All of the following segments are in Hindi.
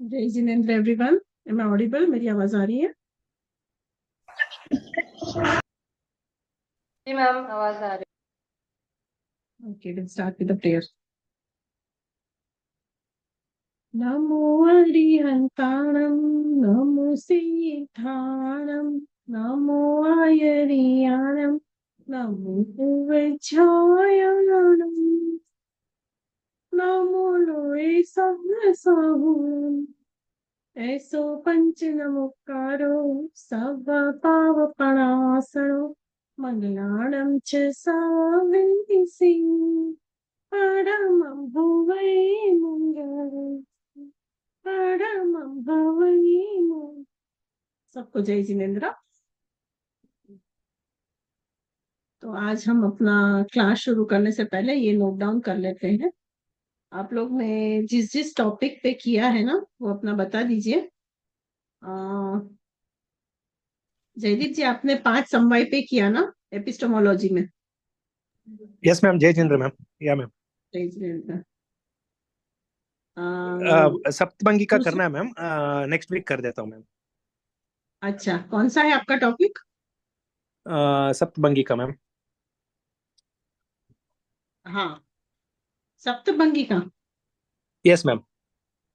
जय Jinendra everyone. Am I audible? मेरी आवाज आ रही है? जी मैम, आवाज आ रही okay, let's start with the prayer. नमो अरिहंताणं, नमो सीताणं, नमो आयरियाणं, नमो वज्रायणं, नमो लोये सहस्रहूणं, ऐसो पंच नमोकारो सब पावपणासनो, मंगलाणं च सावेसी परमं भुवै मंगलम्, परमं भुवै मंगलम्। सबको जय जिनेन्द्र। तो आज हम अपना क्लास शुरू करने से पहले ये नोट डाउन कर लेते हैं। आप लोग ने जिस जिस टॉपिक पे किया है ना, वो अपना बता दीजिए। जयदीप जी, आपने 5 समवाय पे किया ना, एपिस्टोमोलॉजी में? यस मैम, जय जिनेन्द्र मैम। या मैम, जय जिनेन्द्र। सप्तभंगी का दूसरा, करना है मैम। नेक्स्ट वीक कर देता हूँ मैम। अच्छा, कौन सा है आपका टॉपिक? सप्तभंगी का मैम। हाँ, सप्तभंगी का। Yes ma'am.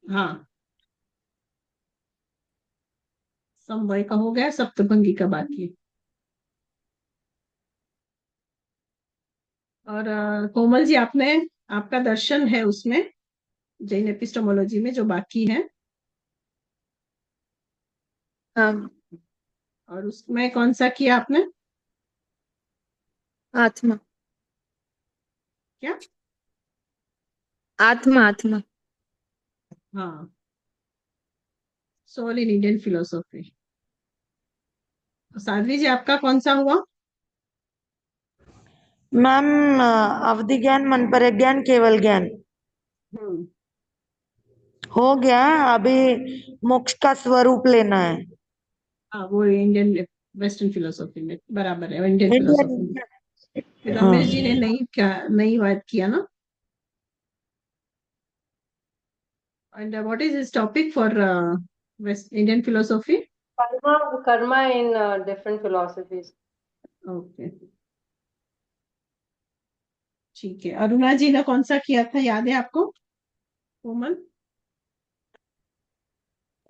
हाँ, समवाय का हो गया, सप्तभंगी का बाकी है। और कोमल जी, आपने, आपका दर्शन है उसमें, जैन एपिस्टोमोलॉजी में जो बाकी है। हाँ। और उसमें कौन सा किया आपने? आत्मा। क्या? आत्मा आत्मा। हाँ, soul in Indian philosophy. Sadhvi ji, आपका कौन सा हुआ? मैम, अवधि ज्ञान, मन परिज्ञान, केवल ज्ञान हम्म। हो गया। अभी मोक्ष का स्वरूप लेना है। हाँ, वो इंडियन वेस्टर्न फिलोसॉफी में बराबर है, इंडियन फिलोसॉफी में। इंडियन। फिर हाँ रमेश जी ने नई बात किया ना। And what is his topic for West Indian philosophy? Karma in different philosophies. Okay, ठीक है। अरुणा जी ने कौन सा किया था, याद है आपको? कोमल?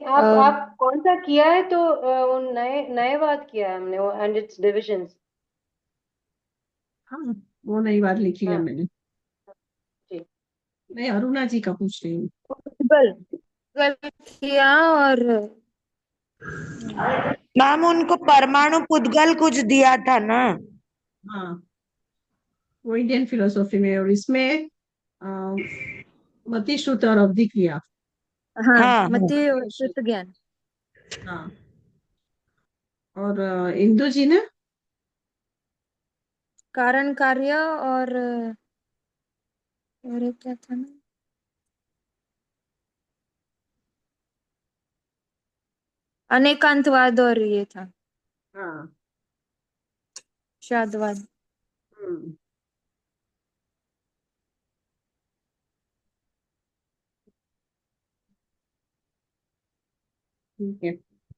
आप कौन सा किया है? तो वो नए नए बात किया है हमने, वो एंड इट्स डिविजन्स। हाँ, वो नई बात लिखी है हाँ मैंने। जी। नहीं, अरुणा जी का पूछ रही हूँ। गल गल किया। और मैम, उनको परमाणु पुद्गल कुछ दिया था ना। हाँ, वो इंडियन फिलोसॉफी में, और इसमें अ, मति श्रुत और अवधि क्रिया। हाँ, हाँ हाँ। मति मति और और श्रुत। श्रुत ज्ञान। हाँ। और इंदु जी ने? कारण कार्य और एक क्या था ना? अनेकांतवाद, और ये था हाँ। शादवाद। हम्म, ठीक है।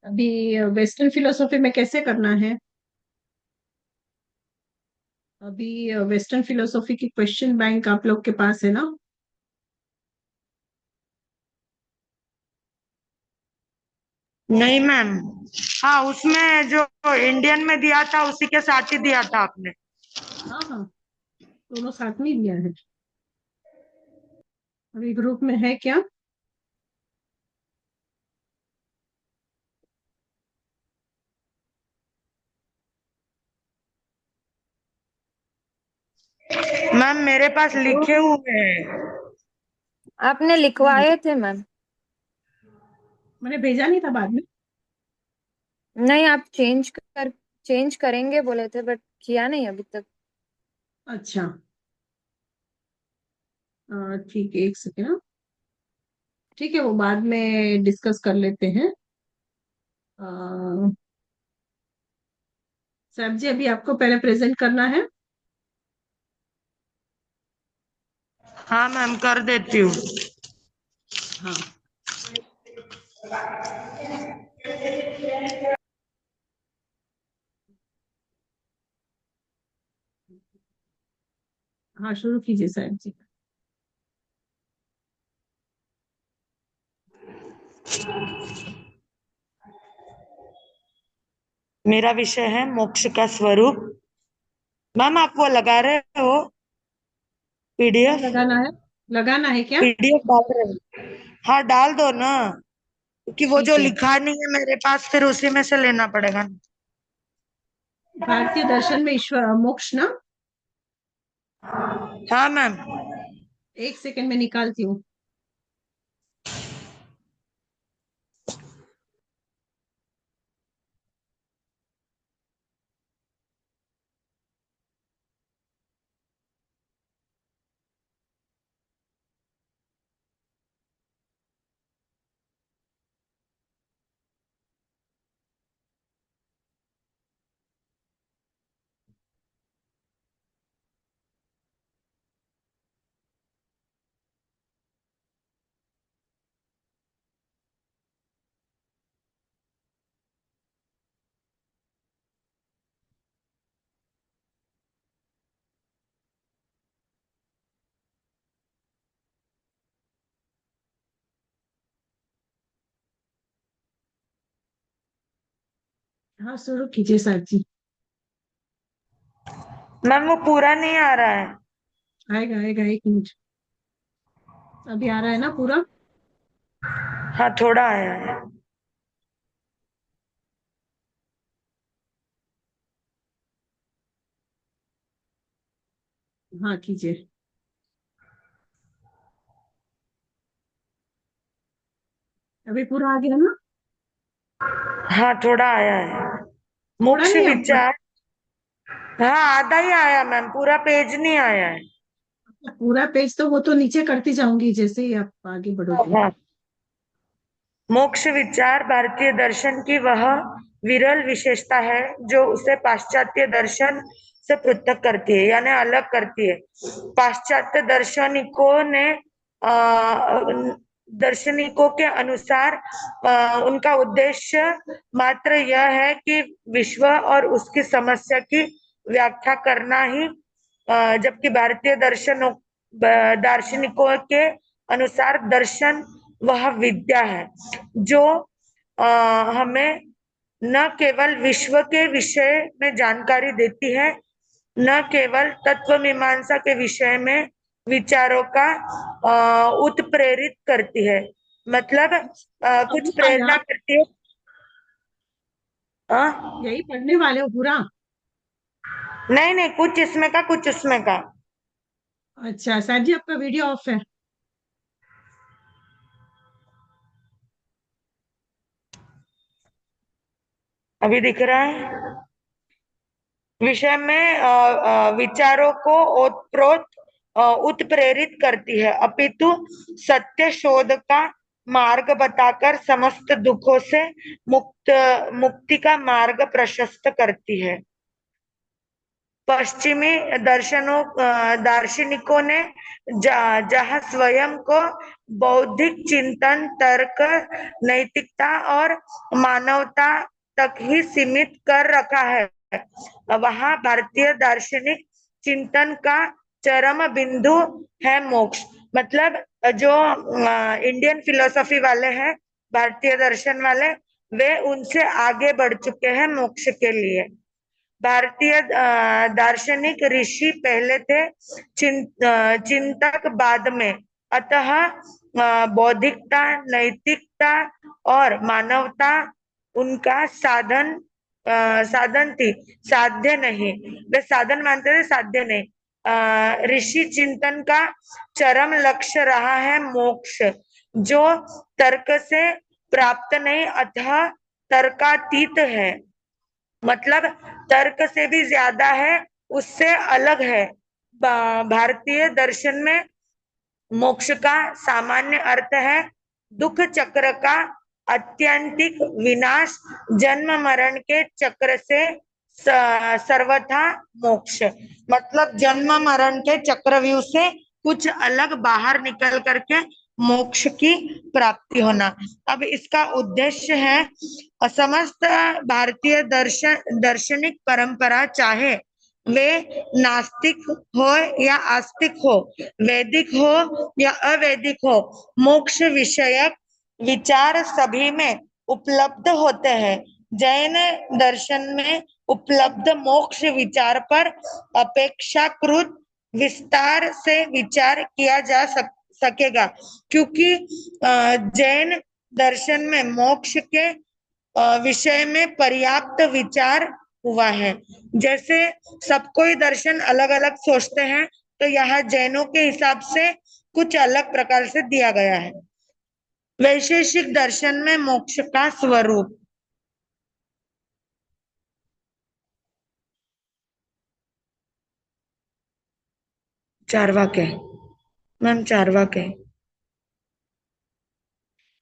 अभी वेस्टर्न फिलोसॉफी में कैसे करना है? अभी वेस्टर्न फिलोसॉफी की क्वेश्चन बैंक आप लोग के पास है ना? नहीं मैम। हाँ, उसमें जो इंडियन में दिया था उसी के साथ ही दिया था आपने। हाँ हाँ, दोनों साथ में ही लिया है। अभी ग्रुप में है क्या? मैम, मेरे पास लिखे हुए हैं। आपने लिखवाए थे मैम। मैंने भेजा नहीं था बाद में? नहीं, आप चेंज करेंगे बोले थे, बट किया नहीं अभी तक। अच्छा, ठीक है, एक सेकेंड। ठीक है, वो बाद में डिस्कस कर लेते हैं। सर जी, अभी आपको पहले प्रेजेंट करना है। हाँ मैम, कर देती हूँ। हाँ, हाँ शुरू कीजिए साहब जी। मेरा विषय है मोक्ष का स्वरूप। मैम आप वो लगा रहे हो क्या पीडीएफ? लगाना है क्या? पीडीएफ डाल रहे हो? हाँ डाल दो ना, क्योंकि वो जो ठीक है। लिखा नहीं है मेरे पास, फिर उसी में से लेना पड़ेगा। भारतीय दर्शन में ईश्वर मोक्ष ना? हाँ मैम। एक सेकंड में निकालती हूँ। हाँ शुरू कीजिए साहब जी। मैम वो पूरा नहीं आ रहा है। आएगा आएगा, एक मिनट। अभी आ रहा है ना पूरा? हाँ थोड़ा आया है। हाँ कीजिए। अभी पूरा आ गया ना? हाँ थोड़ा आया है। थोड़ा मोक्ष नहीं आपका? विचार। हाँ आधा ही आया मैम, पूरा पेज नहीं आया है। पूरा पेज तो वो तो नीचे करती जाऊंगी जैसे ही आप आगे बढ़ोगे। हाँ। मोक्ष विचार भारतीय दर्शन की वह विरल विशेषता है जो उसे पाश्चात्य दर्शन से पृथक करती है, यानी अलग करती है। पाश्चात्य दार्शनिकों के अनुसार उनका उद्देश्य मात्र यह है कि विश्व और उसकी समस्या की व्याख्या करना ही, जबकि भारतीय दार्शनिकों के अनुसार दर्शन वह विद्या है जो हमें न केवल विश्व के विषय में जानकारी देती है, न केवल तत्व मीमांसा के विषय में विचारों का उत्प्रेरित करती है, मतलब कुछ अब आया? प्रेरणा करती है। हाँ? यही पढ़ने वाले हो पूरा? नहीं नहीं, कुछ इसमें का कुछ उसमें का। अच्छा साहब जी, आपका वीडियो ऑफ है? अभी दिख रहा है। विषय में विचारों को ओतप्रोत उत्प्रेरित करती है, अपितु सत्य शोध का मार्ग बताकर समस्त दुखों से मुक्ति का मार्ग प्रशस्त करती है। पश्चिमी दार्शनिकों ने जहाँ स्वयं को बौद्धिक चिंतन, तर्क, नैतिकता और मानवता तक ही सीमित कर रखा है, वहाँ भारतीय दार्शनिक चिंतन का चरम बिंदु है मोक्ष। मतलब जो इंडियन फिलोसफी वाले हैं, भारतीय दर्शन वाले, वे उनसे आगे बढ़ चुके हैं मोक्ष के लिए। भारतीय दार्शनिक ऋषि पहले थे, चिंतक बाद में, अतः बौद्धिकता, नैतिकता और मानवता उनका साधन थी, साध्य नहीं। वे साधन मानते थे, साध्य नहीं। ऋषि चिंतन का चरम लक्ष्य रहा है मोक्ष, जो तर्क से प्राप्त नहीं अतः तर्कातीत है, मतलब तर्क से भी ज्यादा है, उससे अलग है। भारतीय दर्शन में मोक्ष का सामान्य अर्थ है दुख चक्र का अत्यंतिक विनाश, जन्म मरण के चक्र से सर्वथा मोक्ष, मतलब जन्म मरण के चक्रव्यूह से कुछ अलग बाहर निकल करके मोक्ष की प्राप्ति होना। अब इसका उद्देश्य है समस्त भारतीय दार्शनिक परंपरा, चाहे वे नास्तिक हो या आस्तिक हो, वैदिक हो या अवैदिक हो, मोक्ष विषयक विचार सभी में उपलब्ध होते हैं। जैन दर्शन में उपलब्ध मोक्ष विचार पर अपेक्षाकृत विस्तार से विचार किया जा सकेगा, क्योंकि जैन दर्शन में मोक्ष के विषय में पर्याप्त विचार हुआ है। जैसे सब कोई दर्शन अलग अलग सोचते हैं, तो यहाँ जैनों के हिसाब से कुछ अलग प्रकार से दिया गया है। वैशेषिक दर्शन में मोक्ष का स्वरूप, चार्वाके मैम, चार्वाके।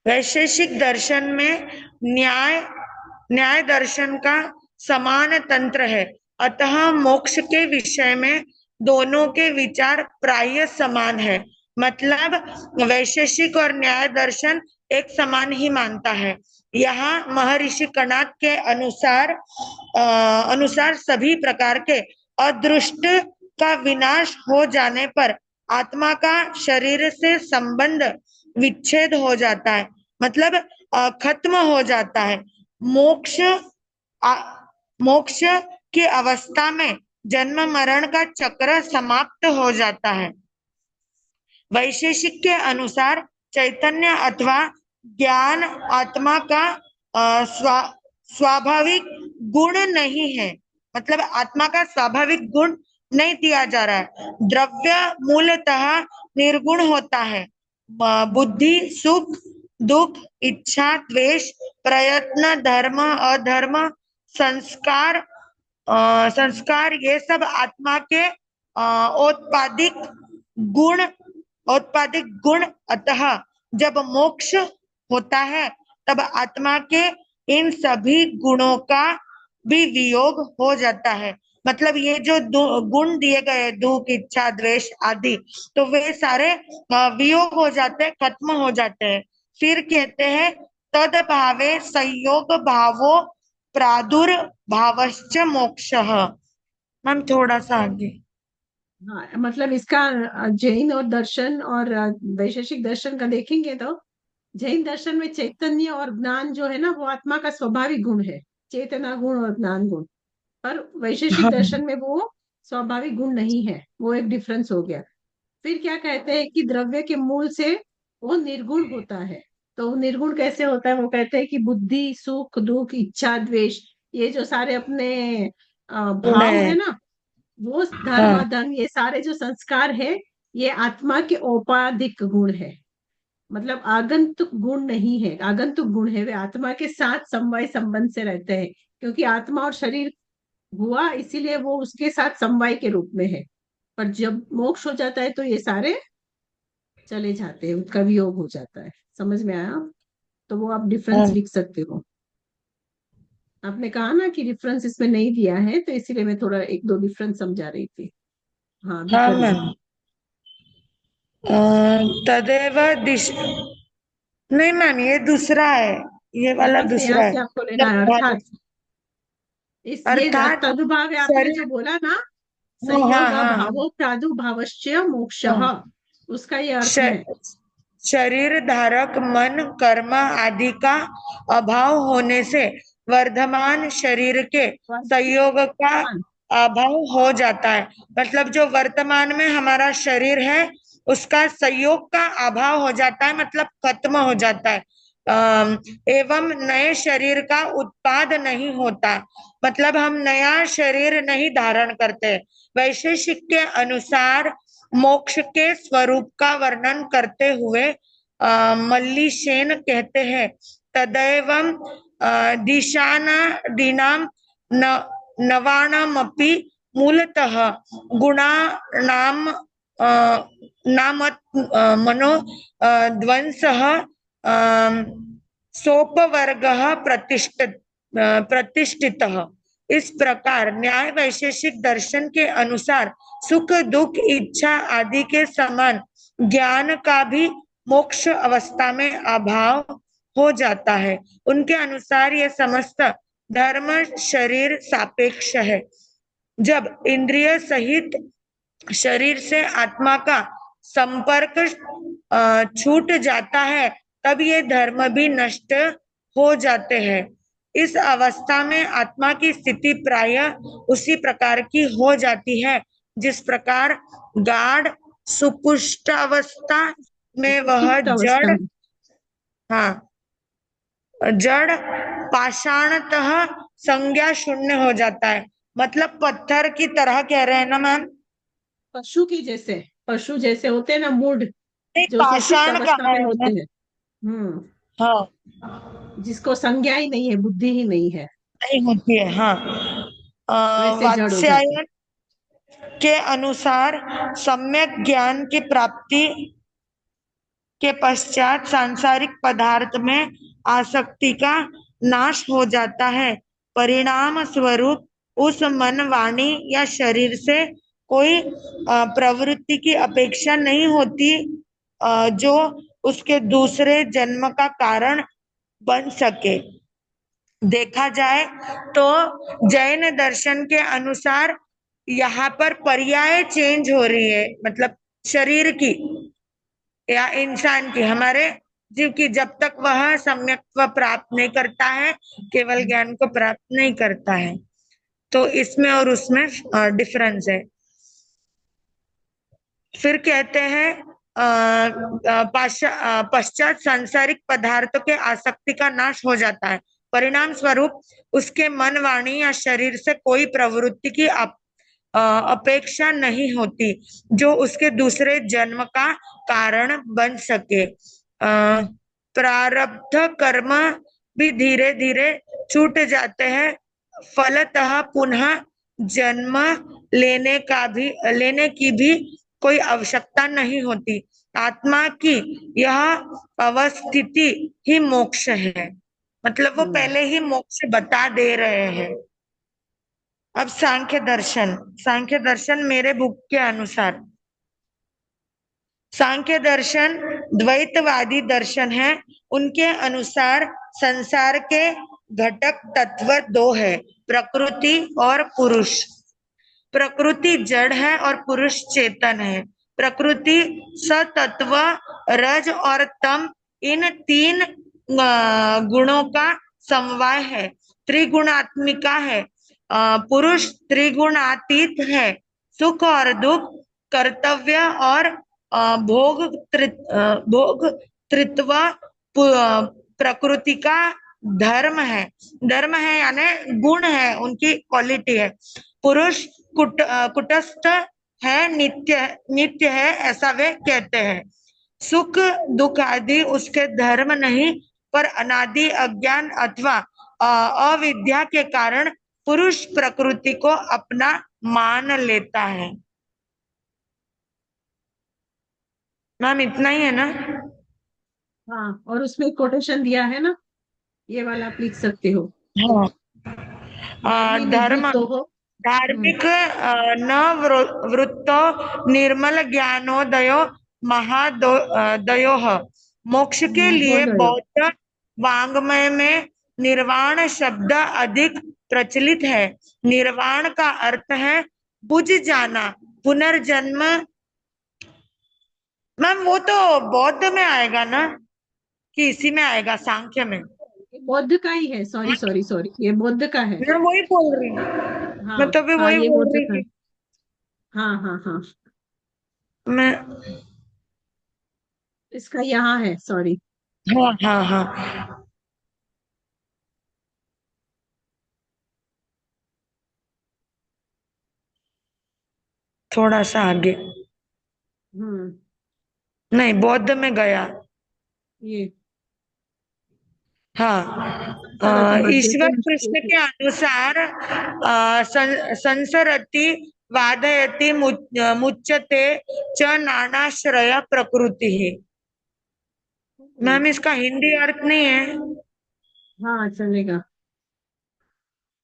वैशेषिक दर्शन में न्याय दर्शन का समान तंत्र है, अतः मोक्ष के विषय में दोनों के विचार प्राय समान है। मतलब वैशेषिक और न्याय दर्शन एक समान ही मानता है। यहाँ महर्षि कणाद के अनुसार सभी प्रकार के अदृष्ट का विनाश हो जाने पर आत्मा का शरीर से संबंध विच्छेद हो जाता है, मतलब खत्म हो जाता है। मोक्ष की अवस्था में जन्म मरण का चक्र समाप्त हो जाता है। वैशेषिक के अनुसार चैतन्य अथवा ज्ञान आत्मा का स्वाभाविक गुण नहीं है, मतलब आत्मा का स्वाभाविक गुण नहीं दिया जा रहा है। द्रव्य मूलतः निर्गुण होता है। बुद्धि, सुख, दुख, इच्छा, द्वेष, प्रयत्न, धर्म, अधर्म, संस्कार ये सब आत्मा के औत्पादिक गुण। अतः जब मोक्ष होता है तब आत्मा के इन सभी गुणों का भी वियोग हो जाता है। मतलब ये जो गुण दिए गए, दुख, इच्छा, द्वेष आदि, तो वे सारे वियोग हो जाते हैं, खत्म हो जाते हैं। फिर कहते हैं तद भावे संयोग भावो प्रादुर्भावश्च मोक्षः। मैम थोड़ा सा आगे। हाँ, मतलब इसका जैन और दर्शन और वैशेषिक दर्शन का देखेंगे तो जैन दर्शन में चैतन्य और ज्ञान जो है ना, वो आत्मा का स्वाभाविक गुण है, चेतना गुण और ज्ञान गुण। पर वैशेषिक हाँ दर्शन में वो स्वाभाविक गुण नहीं है, वो एक डिफरेंस हो गया। फिर क्या कहते हैं कि द्रव्य के मूल से वो निर्गुण होता है। तो वो निर्गुण कैसे होता है? वो कहते हैं कि बुद्धि, सुख, दुख, इच्छा, द्वेष, ये जो सारे अपने गुण भाव है। है ना, वो धर्म, हाँ अधर्म, ये सारे जो संस्कार है, ये आत्मा के औपाधिक गुण है। मतलब आगंतुक गुण नहीं है, आगंतुक गुण है, वे आत्मा के साथ समवाय संबंध से रहते हैं, क्योंकि आत्मा और शरीर हुआ इसीलिए वो उसके साथ समवाय के रूप में है। पर जब मोक्ष हो जाता है तो ये सारे चले जाते हैं, उनका वियोग हो जाता है। समझ में आया? तो वो आप डिफरेंस हाँ लिख सकते हो। आपने कहा ना कि डिफरेंस इसमें नहीं दिया है, तो इसीलिए मैं थोड़ा एक दो डिफरेंस समझा रही थी। हाँ, अभी हाँ करिए। मैम। तदेव दिश नहीं मैम, ये दूसरा है, ये वाला दूसरा यहाँ है। से आपको लेना है अर्थात। इस ये अर्थात तदुभाव है, आपने जो शरीर। बोला ना, हाँ हाँ संयोग हाँ अभावो प्रादुर्भावश्च मोक्षः, हाँ। उसका ये अर्थ है। श- शरीर धारक मन कर्म आदि का अभाव होने से वर्धमान शरीर के संयोग का वर्तमान। अभाव हो जाता है। मतलब जो वर्तमान में हमारा शरीर है, उसका संयोग का अभाव हो जाता है, मतलब खत्म हो जाता है। एवं नए शरीर का उत्पाद नहीं होता, मतलब हम नया शरीर नहीं धारण करते। वैशेषिक के अनुसार मोक्ष के स्वरूप का वर्णन करते हुए मल्लिशेन कहते हैं तदैवं दिशानादीनां नवाणामपि मूलतः गुणानां मनो ध्वंसः सोपवर्गः प्रतिष्ठितः। इस प्रकार न्याय वैशेषिक दर्शन के अनुसार सुख दुख इच्छा आदि के समान ज्ञान का भी मोक्ष अवस्था में अभाव हो जाता है। उनके अनुसार यह समस्त धर्म शरीर सापेक्ष है। जब इंद्रिय सहित शरीर से आत्मा का संपर्क छूट जाता है, तब ये धर्म भी नष्ट हो जाते हैं। इस अवस्था में आत्मा की स्थिति प्रायः उसी प्रकार की हो जाती है जिस प्रकार गाढ़ सुपुष्ट अवस्था में वह सुप्त अवस्था जड़, में। हाँ, जड़ पाषाणतः संज्ञा शून्य हो जाता है। मतलब पत्थर की तरह कह रहे हैं ना मैम? पशु जैसे होते हैं ना, मूड, नहीं, जो सुषुप्त पाषाण अवस्था कहा में है होते ना? हैं। हम्म। हाँ, जिसको संज्ञा ही नहीं है, बुद्धि ही नहीं है, नहीं होती है, हाँ। वैसे जड़ हो जाते हैं। वात्स्यायन के अनुसार सम्यक ज्ञान की प्राप्ति के पश्चात सांसारिक पदार्थ में आसक्ति का नाश हो जाता है। परिणाम स्वरूप उस मन, वाणी या शरीर से कोई प्रवृत्ति की अपेक्षा नहीं होती जो उसके दूसरे जन्म का कारण बन सके। देखा जाए तो जैन दर्शन के अनुसार यहाँ पर पर्याय चेंज हो रही है, मतलब शरीर की या इंसान की, हमारे जीव की, जब तक वह सम्यक्त्व प्राप्त नहीं करता है, केवल ज्ञान को प्राप्त नहीं करता है। तो इसमें और उसमें डिफरेंस है। फिर कहते हैं पश्चात सांसारिक पदार्थों के आसक्ति का नाश हो जाता है। परिणाम स्वरूप उसके मन, वाणी या शरीर से कोई प्रवृत्ति की अपेक्षा नहीं होती जो उसके दूसरे जन्म का कारण बन सके। प्रारब्ध कर्म भी धीरे धीरे छूट जाते हैं। फलतः पुनः जन्म लेने की भी कोई आवश्यकता नहीं होती। आत्मा की यह अवस्थिति ही मोक्ष है। मतलब वो पहले ही मोक्ष बता दे रहे हैं। अब सांख्य दर्शन मेरे बुक के अनुसार सांख्य दर्शन द्वैतवादी दर्शन है। उनके अनुसार संसार के घटक तत्व दो है, प्रकृति और पुरुष। प्रकृति जड़ है और पुरुष चेतन है। प्रकृति सतत्व, रज और तम, इन तीन गुणों का समवाय है, त्रिगुणात्मिका है। पुरुष त्रिगुणातीत है। सुख और दुख, कर्तव्य और भोक्तृत्व प्रकृति का धर्म है। धर्म है यानी गुण है, उनकी क्वालिटी है। पुरुष कुटस्थ है, नित्य है, ऐसा वे कहते हैं। सुख दुख आदि उसके धर्म नहीं, पर अनादि अज्ञान अथवा अविद्या के कारण पुरुष प्रकृति को अपना मान लेता है। मैम इतना ही है ना? हाँ, और उसमें कोटेशन दिया है ना, ये वाला आप लिख सकते हो। हाँ। धर्म निवृत्तो हो। धार्मिक न वृत्तो निर्मल ज्ञानोदयो महादयो। मोक्ष के लिए महोदय। बौद्ध वाङ्मय में निर्वाण शब्द अधिक प्रचलित है। निर्वाण का अर्थ है बुझ जाना, पुनर्जन्म। मैम वो तो बौद्ध में आएगा ना, कि इसी में आएगा सांख्य में? ये बौद्ध का ही है, सॉरी, ये बौद्ध का है। मैं वही बोल रही हूँ, हाँ मैं तो भी हाँ, वही ये बोल बौद्ध रही का है। थी। हाँ हाँ हाँ, मैं, इसका यहाँ है, सॉरी। हाँ हाँ हाँ, थोड़ा सा आगे। हम्म। नहीं, बौद्ध में गया। ये हाँ। सरति ईश्वर बद्ध कृष्ण से। के अनुसार संसरति वादयति मुच्यते च नानाश्रय प्रकृति ही। मैम इसका हिंदी अर्थ नहीं है? हाँ, चलेगा।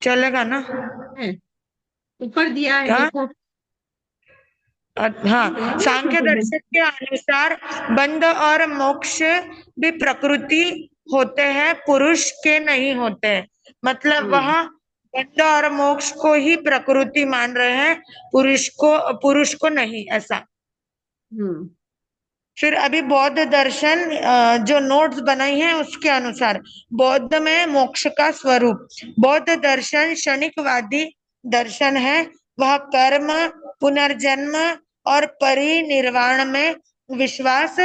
चलेगा ना? है, ऊपर दिया है, हाँ? देखो। हाँ, सांख्य दर्शन के अनुसार बंध और मोक्ष भी प्रकृति होते हैं, पुरुष के नहीं होते हैं। मतलब वह बंध और मोक्ष को ही प्रकृति मान रहे हैं, पुरुष को नहीं, ऐसा। फिर अभी बौद्ध दर्शन जो नोट्स बनाई है उसके अनुसार बौद्ध में मोक्ष का स्वरूप, बौद्ध दर्शन क्षणिकवादी दर्शन है। वह कर्म, पुनर्जन्म और परिनिर्वाण में विश्वास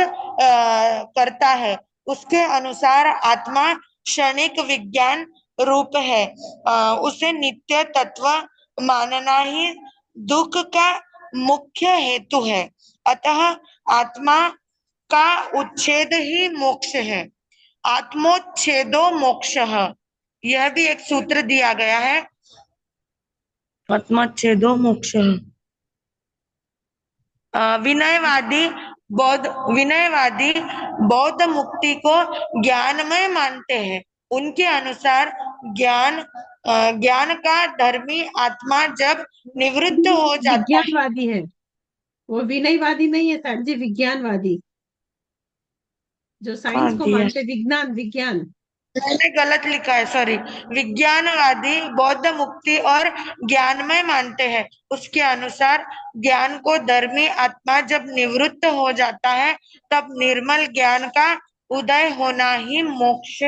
करता है। उसके अनुसार आत्मा क्षणिक विज्ञान रूप है, उसे नित्य तत्व मानना ही दुख का मुख्य हेतु है। अतः आत्मा का उच्छेद ही मोक्ष है। आत्मोच्छेदो मोक्षः, यह भी एक सूत्र दिया गया है। आत्मोच्छेदो मोक्षः। विनयवादी बौद्ध मुक्ति को ज्ञानमय मानते हैं। उनके अनुसार ज्ञान का धर्मी आत्मा जब निवृत्त हो जाता है। विज्ञानवादी है वो, विनयवादी नहीं है साहब जी, विज्ञानवादी जो साइंस को मानते, विज्ञान। मैंने गलत लिखा है, सॉरी। विज्ञानवादी बौद्ध मुक्ति और ज्ञानमय मानते हैं। उसके अनुसार ज्ञान को धर्मी आत्मा जब निवृत्त हो जाता है तब निर्मल ज्ञान का उदय होना ही मोक्ष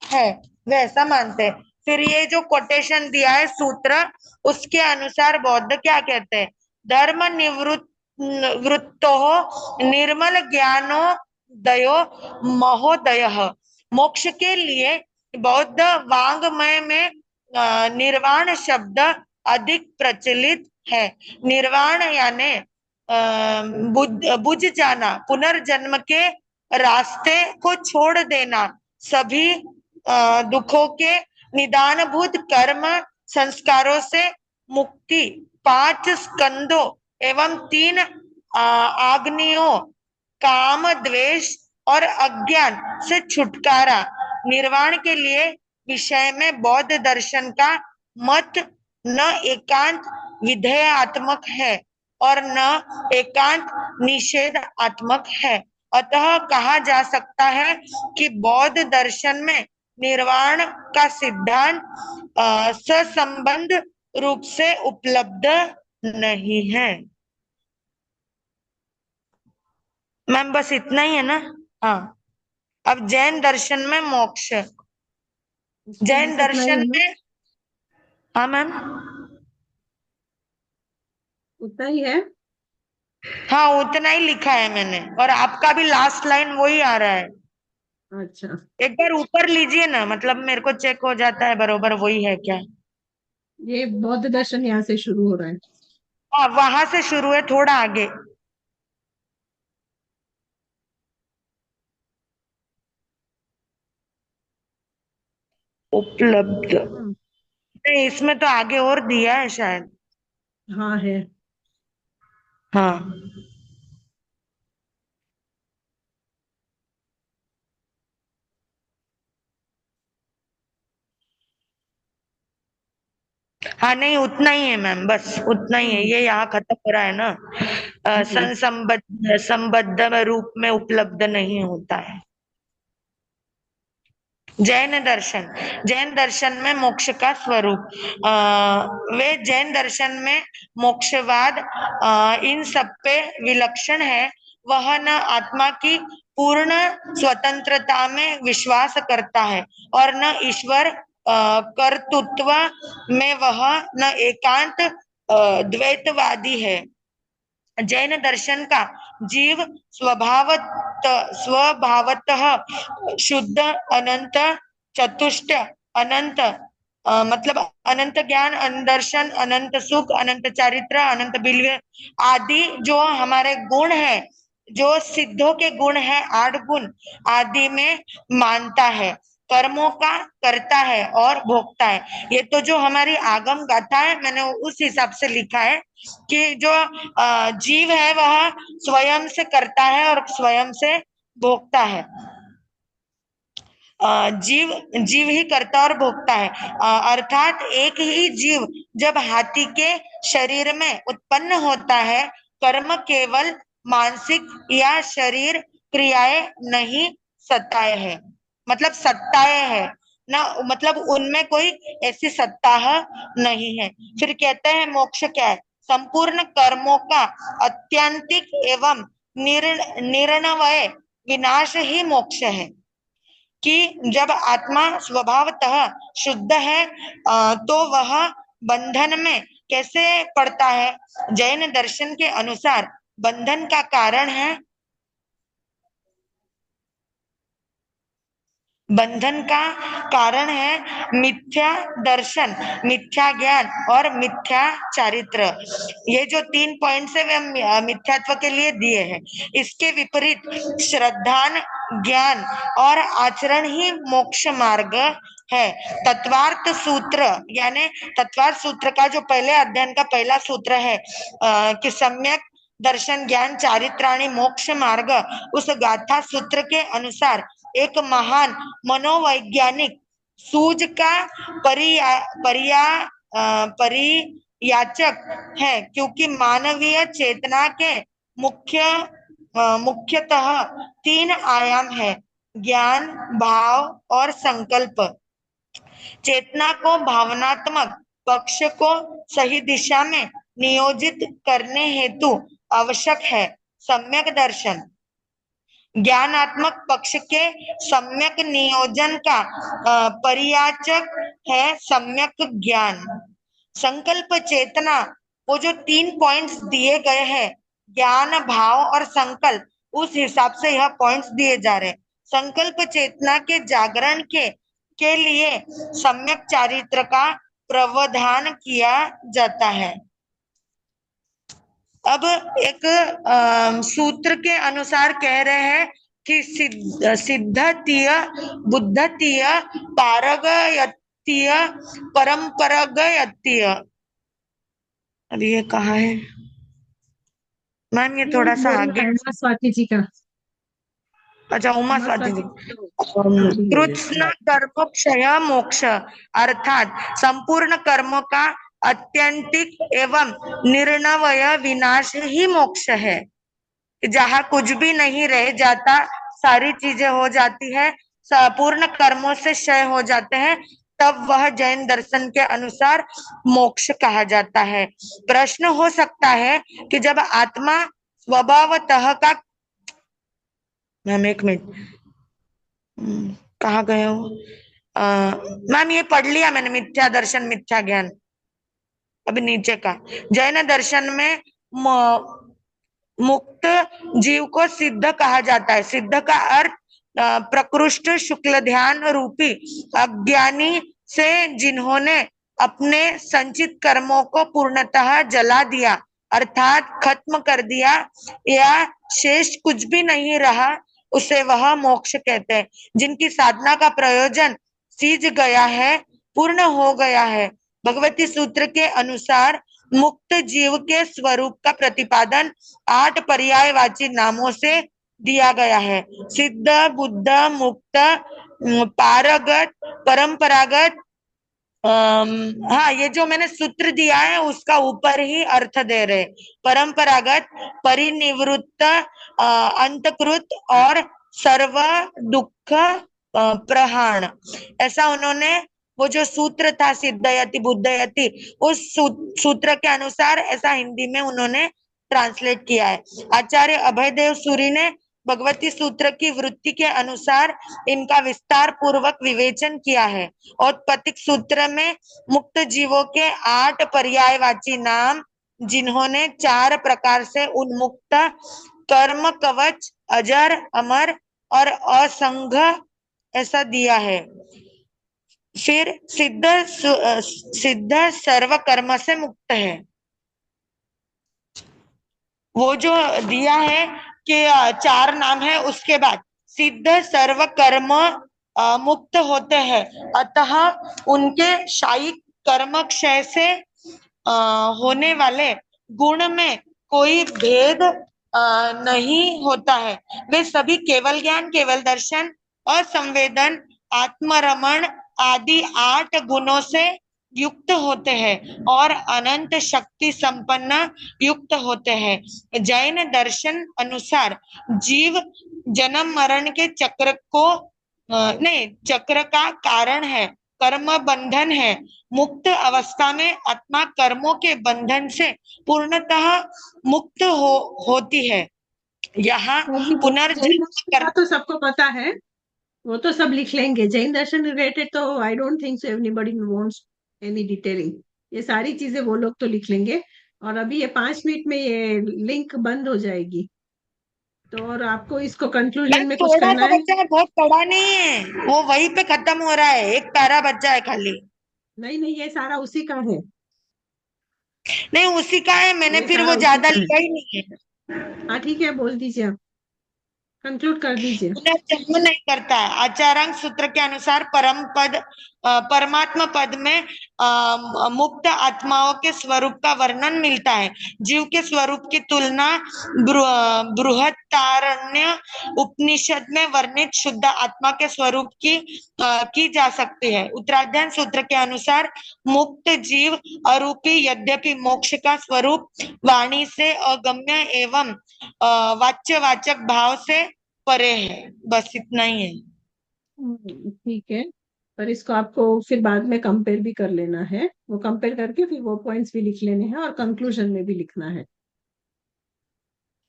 है, वैसा मानते हैं। फिर ये जो कोटेशन दिया है सूत्र, उसके अनुसार बौद्ध क्या कहते हैं? धर्म निवृत्तो निर्मल ज्ञानो दयो महोदयः। मोक्ष के लिए बौद्ध वांग्मय में निर्वाण शब्द अधिक प्रचलित है। निर्वाण यानी बुझ जाना, पुनर्जन्म के रास्ते को छोड़ देना, सभी दुखों के निदानभूत कर्म संस्कारों से मुक्ति, 5 स्कंदों एवं 3 आग्नियों, काम, द्वेष और अज्ञान से छुटकारा। निर्वाण के लिए विषय में बौद्ध दर्शन का मत न एकांत विधेयात्मक है और न एकांत निषेधात्मक है। अतः कहा जा सकता है कि बौद्ध दर्शन में निर्वाण का सिद्धांत ससंबंध रूप से उपलब्ध नहीं है। मैम बस इतना ही है ना? हाँ, अब जैन दर्शन में मोक्ष, जैन दर्शन में, हाँ मैम उतना ही है। हाँ उतना ही लिखा है मैंने, और आपका भी लास्ट लाइन वही आ रहा है। अच्छा, एक बार ऊपर लीजिए ना, मतलब मेरे को चेक हो जाता है बरोबर वही है क्या। ये बौद्ध दर्शन यहाँ से शुरू हो रहा है। हाँ वहां से शुरू है, थोड़ा आगे। उपलब्ध नहीं, इसमें तो आगे और दिया है शायद। हाँ है। हाँ हाँ, नहीं उतना ही है मैम, बस उतना ही है। ये यहाँ खत्म हो रहा है ना, संबद्ध रूप में उपलब्ध नहीं होता है। जैन दर्शन में मोक्ष का स्वरूप, वे जैन दर्शन में मोक्षवाद इन सब पे विलक्षण है। वह न आत्मा की पूर्ण स्वतंत्रता में विश्वास करता है और न ईश्वर कर्तृत्व में, वह न एकांत द्वैतवादी है। जैन दर्शन का जीव स्वभावतः शुद्ध, अनंत, चतुष्ट, अनंत मतलब अनंत ज्ञान, अनंत दर्शन, अनंत सुख, अनंत चारित्र, अनंत बिल्व आदि जो हमारे गुण है, जो सिद्धों के गुण है, 8 गुण आदि में मानता है, कर्मों का करता है और भोगता है। ये तो जो हमारी आगम गाथा है, मैंने उस हिसाब से लिखा है कि जो जीव है वह स्वयं से करता है और स्वयं से भोगता है। जीव ही करता और भोगता है, अर्थात एक ही जीव जब हाथी के शरीर में उत्पन्न होता है कर्म केवल मानसिक या शरीर क्रियाएं नहीं सत्ताएं है, मतलब सत्ताएं है ना, मतलब उनमें कोई ऐसी सत्ता नहीं है। फिर कहते हैं मोक्ष क्या है? संपूर्ण कर्मों का अत्यंतिक एवं निर्णय विनाश ही मोक्ष है। कि जब आत्मा स्वभावतः शुद्ध है तो वह बंधन में कैसे पड़ता है? जैन दर्शन के अनुसार बंधन का कारण है, बंधन का कारण है मिथ्या दर्शन, मिथ्या ज्ञान और मिथ्या चारित्र। ये जो 3 पॉइंट्स है वे मिथ्यात्व के लिए दिए हैं। इसके विपरीत श्रद्धान, ज्ञान और आचरण ही मोक्ष मार्ग है। तत्वार्थ सूत्र यानी तत्वार्थ सूत्र का जो पहले अध्ययन का पहला सूत्र है कि सम्यक दर्शन ज्ञान चारित्राणि मोक्ष मार्ग, उस गाथा सूत्र के अनुसार एक महान मनोवैज्ञानिक सूझ का परियाचक है, क्योंकि मानवीय चेतना के मुख्यतः 3 आयाम है, ज्ञान, भाव और संकल्प। चेतना को भावनात्मक पक्ष को सही दिशा में नियोजित करने हेतु आवश्यक है सम्यक दर्शन। ज्ञानात्मक पक्ष के सम्यक नियोजन का परियाचक है सम्यक ज्ञान। संकल्प चेतना, वो जो 3 पॉइंट्स दिए गए हैं, ज्ञान, भाव और संकल्प, उस हिसाब से यह पॉइंट्स दिए जा रहे हैं। संकल्प चेतना के जागरण के लिए सम्यक चारित्र का प्रावधान किया जाता है। अब एक सूत्र के अनुसार कह रहे हैं कि सिद्धतीय, बुद्धतीय, पारगयतीय, परंपरागयतीय। अब ये कहाँ है मैम? ये थोड़ा सा आगे। उमा स्वाति जी का। अच्छा, उमा स्वाति जी। कृष्ण कर्मोक्षय मोक्ष, अर्थात संपूर्ण कर्मों का अत्यंतिक एवं निर्णय विनाश ही मोक्ष है। जहाँ कुछ भी नहीं रह जाता, सारी चीजें हो जाती है, पूर्ण कर्मों से क्षय हो जाते हैं, तब वह जैन दर्शन के अनुसार मोक्ष कहा जाता है। प्रश्न हो सकता है कि जब आत्मा स्वभावतः का, मैम 1 मिनट, कहाँ गए हो मैम? ये पढ़ लिया मैंने, मिथ्या दर्शन मिथ्या ज्ञान। अभी नीचे का, जैन दर्शन में मुक्त जीव को सिद्ध कहा जाता है। सिद्ध का अर्थ प्रकृष्ट शुक्ल ध्यान रूपी अज्ञानी से जिन्होंने अपने संचित कर्मों को पूर्णतः जला दिया, अर्थात खत्म कर दिया, या शेष कुछ भी नहीं रहा, उसे वह मोक्ष कहते हैं। जिनकी साधना का प्रयोजन सीज गया है, पूर्ण हो गया है। भगवती सूत्र के अनुसार मुक्त जीव के स्वरूप का प्रतिपादन 8 पर्यायवाची नामों से दिया गया है। सिद्ध, बुद्ध, मुक्त, पारगत, परंपरागत। हाँ, ये जो मैंने सूत्र दिया है उसका ऊपर ही अर्थ दे रहे। परंपरागत, परिनिवृत्त, अंतकृत और सर्व दुख प्रहाण, ऐसा उन्होंने वो जो सूत्र था सिद्धयति बुद्धयति, उस सूत्र के अनुसार ऐसा हिंदी में उन्होंने ट्रांसलेट किया है। आचार्य अभयदेव सूरी ने भगवती सूत्र की वृत्ति के अनुसार इनका विस्तार पूर्वक विवेचन किया है। औत्पत्तिक सूत्र में मुक्त जीवों के 8 पर्यायवाची नाम, जिन्होंने 4 प्रकार से उन्मुक्त, कर्म कवच, अजर, अमर और असंग ऐसा दिया है। फिर सिद्ध सर्व कर्म से मुक्त है, वो जो दिया है कि 4 नाम है। उसके बाद सिद्ध सर्व कर्म मुक्त होते हैं, अतः उनके शायिक कर्म क्षय से होने वाले गुण में कोई भेद नहीं होता है। वे सभी केवल ज्ञान, केवल दर्शन और संवेदन, आत्मरमण आदि 8 गुणों से युक्त होते हैं और अनंत शक्ति संपन्न युक्त होते हैं। जैन दर्शन अनुसार जीव जन्म मरण के चक्र को नहीं, चक्र का कारण है, कर्म बंधन है। मुक्त अवस्था में आत्मा कर्मों के बंधन से पूर्णतः मुक्त होती है। यहाँ वो भी जैन पुनर्जन्म दर्शन का तो सबको पता है, वो तो सब लिख लेंगे। जैन दर्शन रिलेटेड तो I don't think so anybody wants any detailing. ये सारी चीजें वो लोग तो लिख लेंगे। और अभी ये 5 मिनट में ये लिंक बंद हो जाएगी, तो और आपको इसको कंक्लूजन बस में कुछ थोड़ा करना सा है? बच्चा है, बहुत पढ़ा नहीं है, वो वहीं पे खत्म हो रहा है, एक पैरा बच्चा है खाली। नहीं नहीं, ये सारा उसी का है। नहीं उसी का है, मैंने ये फिर सारा वो उसी ज्यादा का है। लिखा ही नहीं है। हाँ ठीक है, बोल दीजिए, आप कंक्लूड कर दीजिए। पुनर्जन्म नहीं करता है। आचारांक सूत्र के अनुसार परम पद परमात्मा पद में मुक्त आत्माओं के स्वरूप का वर्णन मिलता है। जीव के स्वरूप की तुलना बृहत्तारण्य उपनिषद में वर्णित शुद्ध आत्मा के स्वरूप की जा सकती है। उत्तराध्याय सूत्र के अनुसार मुक्त जीव अरूपी यद्यपि मोक्ष का स्वरूप वाणी से अगम्य एवं वाच्यवाचक भाव से परे है। बस इतना ही है। ठीक है, पर इसको आपको फिर बाद में कंपेयर भी कर लेना है। वो कंपेयर करके फिर वो पॉइंट्स भी लिख लेने हैं और कंक्लूजन में भी लिखना है।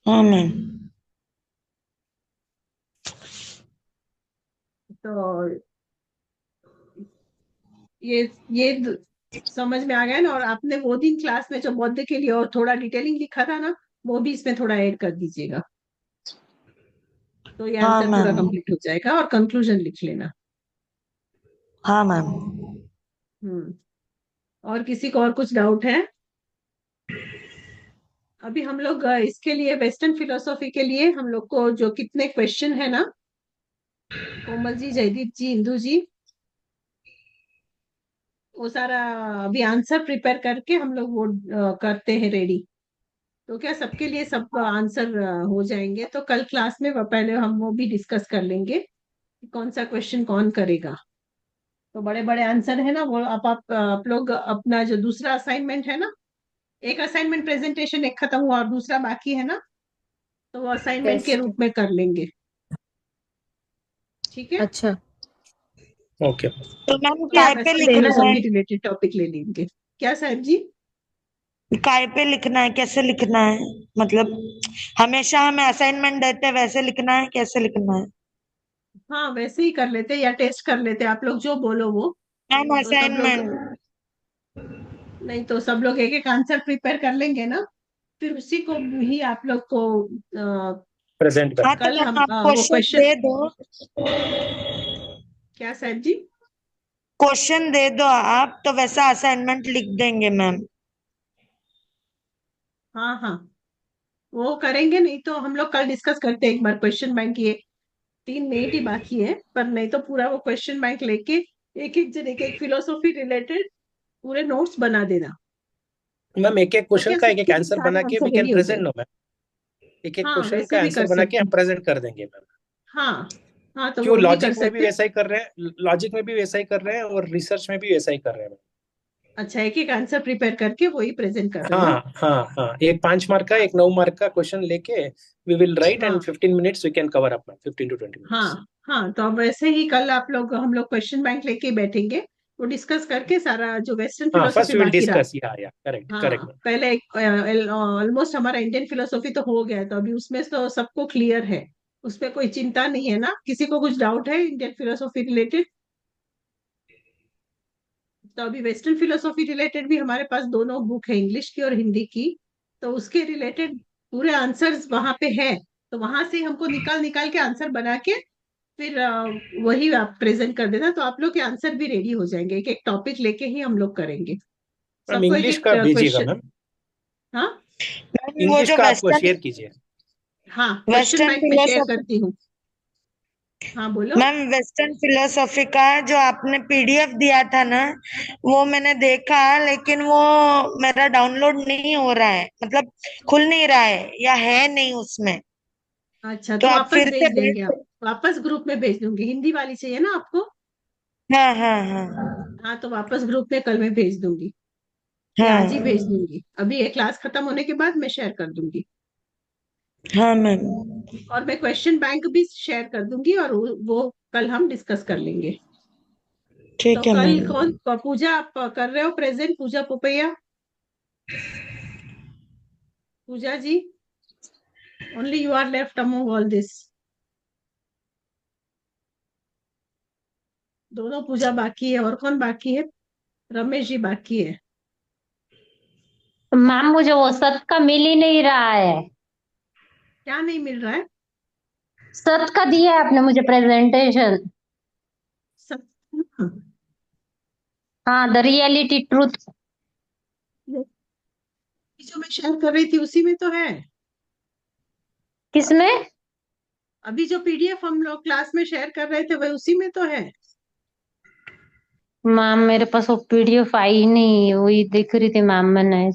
हाँ मैम। तो ये समझ में आ गया ना? और आपने वो दिन क्लास में जो बौद्ध के लिए और थोड़ा डिटेलिंग लिखा था ना, वो भी इसमें थोड़ा ऐड कर दीजिएगा, तो ये हाँ आंसर पूरा मैम। कंप्लीट हो जाएगा। और कंक्लूजन लिख लेना। हाँ मैम। हम्म। और किसी को और कुछ डाउट है? अभी हम लोग इसके लिए वेस्टर्न फिलोसॉफी के लिए हम लोग को जो कितने क्वेश्चन है ना, कोमल जी, जयदीप जी, इंदु जी, वो सारा अभी आंसर प्रिपेयर करके हम लोग वो करते हैं रेडी। तो क्या सबके लिए सब आंसर हो जाएंगे? तो कल क्लास में पहले हम वो भी डिस्कस कर लेंगे कि कौन सा क्वेश्चन कौन करेगा। तो बड़े बड़े आंसर है ना वो, आप लोग अपना जो दूसरा असाइनमेंट है ना, एक असाइनमेंट प्रेजेंटेशन एक खत्म हुआ और दूसरा बाकी है ना, तो वो असाइनमेंट के टेस्ट। रूप में कर लेंगे। ठीक है, अच्छा। ओके। तो मैम या काय पे वेस्टर्न लिखना है? फिलोसॉफी रिलेटेड टॉपिक ले लेंगे। क्या साहब जी? काय पे लिखना है, कैसे लिखना है? मतलब हमेशा हमें असाइनमेंट देते हैं वैसे लिखना है, कैसे लिखना है? हाँ वैसे ही कर लेते या टेस्ट कर लेते, आप लोग जो बोलो वो। मैम तो सब लोग, असाइनमेंट। नहीं तो सब लोग एक एक आंसर प्रिपेयर कर लेंगे ना, फिर उसी को ही आप लोग को प्रेजेंट कर। हाँ तो कल मैम हम आप वो क्वेश्चन क्वेश्चन। दे दो। क्या साहब जी? क्वेश्चन दे दो आप, तो वैसा असाइनमेंट लिख देंगे मैम। हाँ हाँ, वो करेंगे। नहीं तो हम लोग कल डिस्कस करते हैं एक बार क्वेश्चन बैंक। ये 3 मिनट ही बाकी है, पर नहीं तो पूरा वो क्वेश्चन बैंक लेके एक एक जन एक एक फिलोसॉफी रिलेटेड पूरे नोट्स बना देना। मैम एक एक तो क्वेश्चन क्या का एक एक सबके लिए आंसर सारे बना के आंसर वी कैन रेडी हो प्रेजेंट जाए? No ma'am. एक एक हाँ क्वेश्चन वैसे का भी आंसर कर बना के सकते हम हैं। प्रेजेंट कर देंगे मैम। हाँ हाँ, तो क्यों वो भी कर लॉजिक में भी सकते हैं। वैसा ही कर रहे हैं, लॉजिक में भी वैसा ही कर रहे हैं और रिसर्च में भी वैसा ही कर रहे हैं। अच्छा, एक एक आंसर प्रिपेयर करके वही प्रेजेंट कर रहे हैं ना? हाँ हाँ हाँ, एक 5 मार्क का, एक 9 मार्क का क्वेश्चन लेके वी विल राइट एंड हाँ 15 minutes we can cover up, 15 to 20 minutes. हाँ हाँ, तो अब वैसे ही कल आप लोग हम लोग क्वेश्चन बैंक लेके बैठेंगे, वो डिस्कस करके सारा जो वेस्टर्न हाँ फिलोसफी फर्स्ट वी विल बाकी रहा। डिस्कस, या करेक्ट करेक्ट हाँ मैम। पहले ऑलमोस्ट हमारा इंडियन फिलोसॉफी तो हो गया है, तो अभी उसमें तो सबको क्लियर है, उसमें कोई चिंता नहीं है ना? किसी को कुछ डाउट है इंडियन फिलोसॉफी रिलेटेड? तो अभी वेस्टर्न फिलोसॉफी रिलेटेड भी हमारे पास दोनों बुक है, इंग्लिश की और हिंदी की। तो उसके रिलेटेड पूरे आंसर्स वहां पे है, तो वहां से हमको निकाल निकाल के आंसर बना के फिर वही आप प्रेजेंट कर देना, तो आप लोग के आंसर भी रेडी हो जाएंगे। एक एक टॉपिक लेके ही हम लोग करेंगे, मैम सबको एक इंग्लिश एक का भेजिएगा क्वेश्चन। मैम, हाँ मैम वो इंग्लिश जो का आपको वेस्टर्न शेयर कीजिए। हाँ, क्वेश्चन वेस्टर्न बैंक में शेयर फिलोसॉफी करती हूँ। हाँ बोलो। मैम वेस्टर्न फिलोसॉफी का जो आपने पीडीएफ दिया था ना, वो मैंने देखा, लेकिन वो मेरा डाउनलोड नहीं हो रहा है, मतलब खुल नहीं रहा है या है नहीं उसमें। अच्छा, तो तो आप वापस फिर से भेज भेज देंगे। आप वापस ग्रुप में भेज दूंगी। हिंदी वाली चाहिए ना आपको? हाँ हाँ हाँ। हाँ तो वापस ग्रुप में कल मैं भेज दूंगी, या आज ही हाँ भेज दूंगी, अभी ये क्लास खत्म होने के बाद मैं शेयर कर दूंगी। हाँ मैम। और मैं क्वेश्चन बैंक भी शेयर कर दूंगी, और वो कल हम डिस्कस कर लेंगे। तो ठीक है कल मैम। कौन, पूजा आप कर रहे हो present, Pooja Popaiya? Pooja ji, only you are left among all this. दोनों पूजा बाकी है, और कौन बाकी है? रमेश जी बाकी है। मैम मुझे वो सत का मिल ही नहीं रहा है। क्या नहीं मिल रहा है? सत का दिया है आपने मुझे प्रेजेंटेशन। सब हाँ, द रियलिटी ट्रूथ। जो मैं शेयर कर रही थी उसी में तो है। किसमें? अभी जो पीडीएफ हम लोग क्लास में शेयर कर रहे थे वही उसी में तो है। मैम मेरे पास वो पीडीएफ आई ही नहीं, वही देख रही थी मैम मैंने।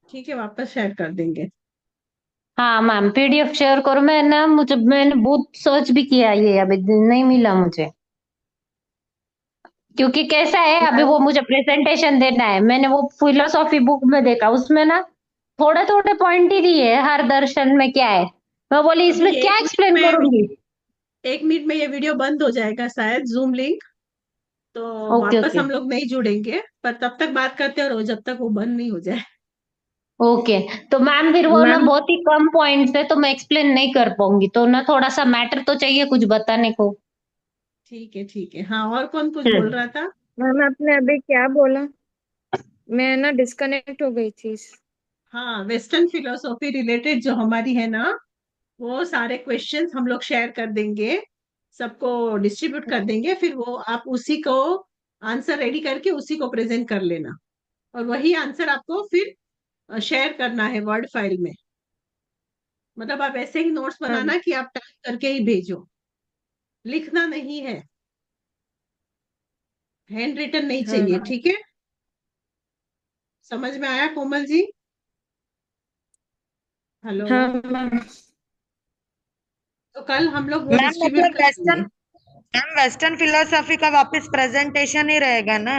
ठीक है, वापस शेयर कर देंगे। हाँ मैम, पीडीएफ शेयर करो। मैं ना, मुझे मैंने बहुत सर्च भी किया, ये अभी नहीं मिला मुझे। क्योंकि कैसा है, अभी वो मुझे प्रेजेंटेशन देना है। मैंने वो फिलोसॉफी बुक में देखा, उसमें ना थोड़े थोड़े पॉइंट ही दिए हैं, हर दर्शन में क्या है। मैं बोली अभी इसमें क्या एक्सप्लेन करूंगी। 1 मिनट में ये वीडियो बंद हो जाएगा शायद, जूम लिंक। तो ओके वापस ओके हम लोग नहीं जुड़ेंगे, पर तब तक बात करते रहो जब तक वो बंद नहीं हो जाए। ओके। तो मैम फिर वो ना मैम बहुत ही कम पॉइंट्स है, तो मैं एक्सप्लेन नहीं कर पाऊंगी, तो ना थोड़ा सा मैटर तो चाहिए कुछ बताने को। ठीक है ठीक है, हाँ और कौन कुछ बोल रहा था? मैम आपने अभी क्या बोला? मैं ना डिस्कनेक्ट हो गई थी। हाँ, वेस्टर्न फिलोसॉफी रिलेटेड जो हमारी है ना, वो सारे क्वेश्चंस हम लोग शेयर कर देंगे, सबको डिस्ट्रीब्यूट कर देंगे, फिर वो आप उसी को आंसर रेडी करके उसी को प्रेजेंट कर लेना, और वही आंसर आपको फिर शेयर करना है वर्ड फाइल में। मतलब आप ऐसे ही नोट्स मैम बनाना कि आप टाइप करके ही भेजो, लिखना नहीं है, हैंड रिटन नहीं चाहिए, हाँ ठीक है? समझ में आया कोमल जी? हेलो। हाँ मैम। तो कल हम लोग वो मैम डिस्ट्रीब्यूट मतलब कर देंगे। वेस्टर्न फिलोसॉफी का वापस प्रेजेंटेशन ही रहेगा ना?